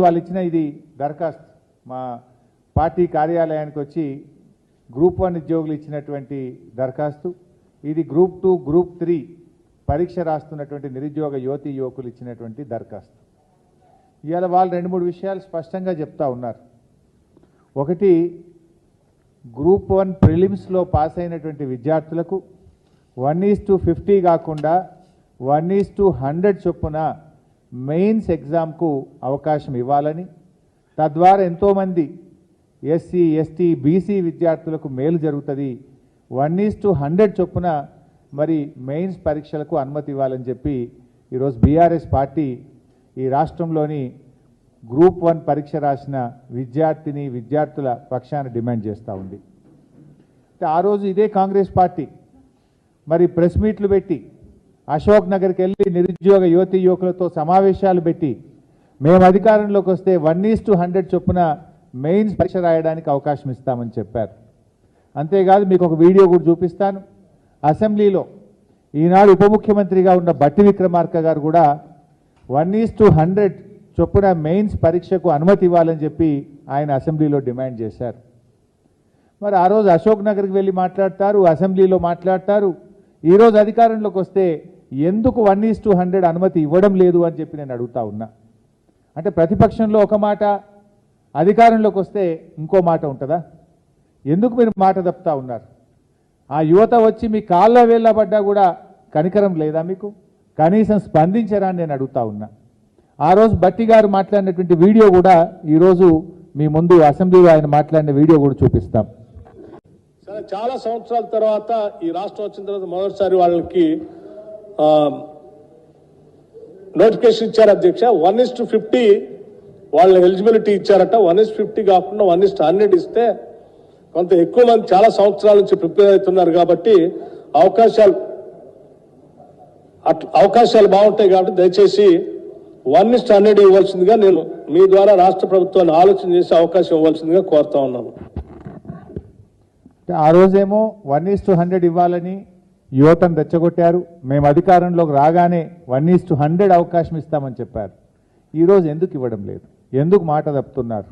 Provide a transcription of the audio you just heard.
వాళ్ళు ఇచ్చిన ఇది దరఖాస్తు మా పార్టీ కార్యాలయానికి వచ్చి గ్రూప్ 1 ఉద్యోగులు ఇచ్చినటువంటి దరఖాస్తు. ఇది గ్రూప్ 2 గ్రూప్ 3 పరీక్ష రాస్తున్నటువంటి నిరుద్యోగ యువతీ యువకులు ఇచ్చినటువంటి దరఖాస్తు. ఇవాళ వాళ్ళు 2-3 విషయాలు స్పష్టంగా చెప్తా ఉన్నారు. ఒకటి, గ్రూప్ 1 ప్రిలిమ్స్లో పాస్ అయినటువంటి విద్యార్థులకు 1:50 కాకుండా 1:100 చొప్పున మెయిన్స్ ఎగ్జామ్కు అవకాశం ఇవ్వాలని, తద్వారా ఎంతోమంది ఎస్సీ ఎస్టీ బీసీ విద్యార్థులకు మేలు జరుగుతుంది. 1:100 చొప్పున మరి మెయిన్స్ పరీక్షలకు అనుమతి ఇవ్వాలని చెప్పి ఈరోజు బీఆర్ఎస్ పార్టీ ఈ రాష్ట్రంలోని గ్రూప్ 1 పరీక్ష రాసిన విద్యార్థుల పక్షాన డిమాండ్ చేస్తూ ఉంది. ఆ రోజు ఇదే కాంగ్రెస్ పార్టీ మరి ప్రెస్ మీట్లు పెట్టి అశోక్ నగర్కి వెళ్ళి నిరుద్యోగ యువతీ యువకులతో సమావేశాలు పెట్టి మేము అధికారంలోకి వస్తే 1:100 చొప్పున మెయిన్స్ పరీక్ష రాయడానికి అవకాశం ఇస్తామని చెప్పారు. అంతేకాదు మీకు ఒక వీడియో కూడా చూపిస్తాను. అసెంబ్లీలో ఈనాడు ఉప ముఖ్యమంత్రిగా ఉన్న బట్టి విక్రమార్క గారు కూడా 1:100 చొప్పున మెయిన్స్ పరీక్షకు అనుమతి ఇవ్వాలని చెప్పి ఆయన అసెంబ్లీలో డిమాండ్ చేశారు. మరి ఆ రోజు అశోక్ నగర్కి వెళ్ళి మాట్లాడతారు, అసెంబ్లీలో మాట్లాడతారు. ఈరోజు అధికారంలోకి వస్తే ఎందుకు 1:100 అనుమతి ఇవ్వడం లేదు అని చెప్పి నేను అడుగుతా ఉన్నా. అంటే ప్రతిపక్షంలో ఒక మాట, అధికారంలోకి వస్తే ఇంకో మాట ఉంటుందా? ఎందుకు మీరు మాట తప్పుతా ఉన్నారు? ఆ యువత వచ్చి మీ కాళ్ళ వేళ్ళ పడ్డా కూడా కనికరం లేదా మీకు? కనీసం స్పందించరా అని నేను అడుగుతా ఉన్నా. ఆ రోజు బట్టి గారు మాట్లాడినటువంటి వీడియో కూడా ఈరోజు మీ ముందు అసెంబ్లీలో ఆయన మాట్లాడిన వీడియో కూడా చూపిస్తాం. సరే, చాలా సంవత్సరాల తర్వాత ఈ రాష్ట్రం వచ్చిన తర్వాత మొదటిసారి వాళ్ళకి నోటిఫికేషన్ ఇచ్చారు అధ్యక్ష. 1:50 వాళ్ళ ఎలిజిబిలిటీ ఇచ్చారట. 1:50 కాకుండా 1:100 ఇస్తే కొంత ఎక్కువ మంది చాలా సంవత్సరాల నుంచి ప్రిపేర్ అవుతున్నారు కాబట్టి అవకాశాలు బాగుంటాయి. కాబట్టి దయచేసి 1:100 ఇవ్వాల్సిందిగా నేను మీ ద్వారా రాష్ట్ర ప్రభుత్వాన్ని ఆలోచన చేసి అవకాశం ఇవ్వాల్సిందిగా కోరుతా ఉన్నాను. ఆ రోజేమో 1:100 ఇవ్వాలని యువతను రెచ్చగొట్టారు. మేము అధికారంలోకి రాగానే 1:100 అవకాశం ఇస్తామని చెప్పారు. ఈరోజు ఎందుకు ఇవ్వడం లేదు? ఎందుకు మాట తప్పుతున్నారు?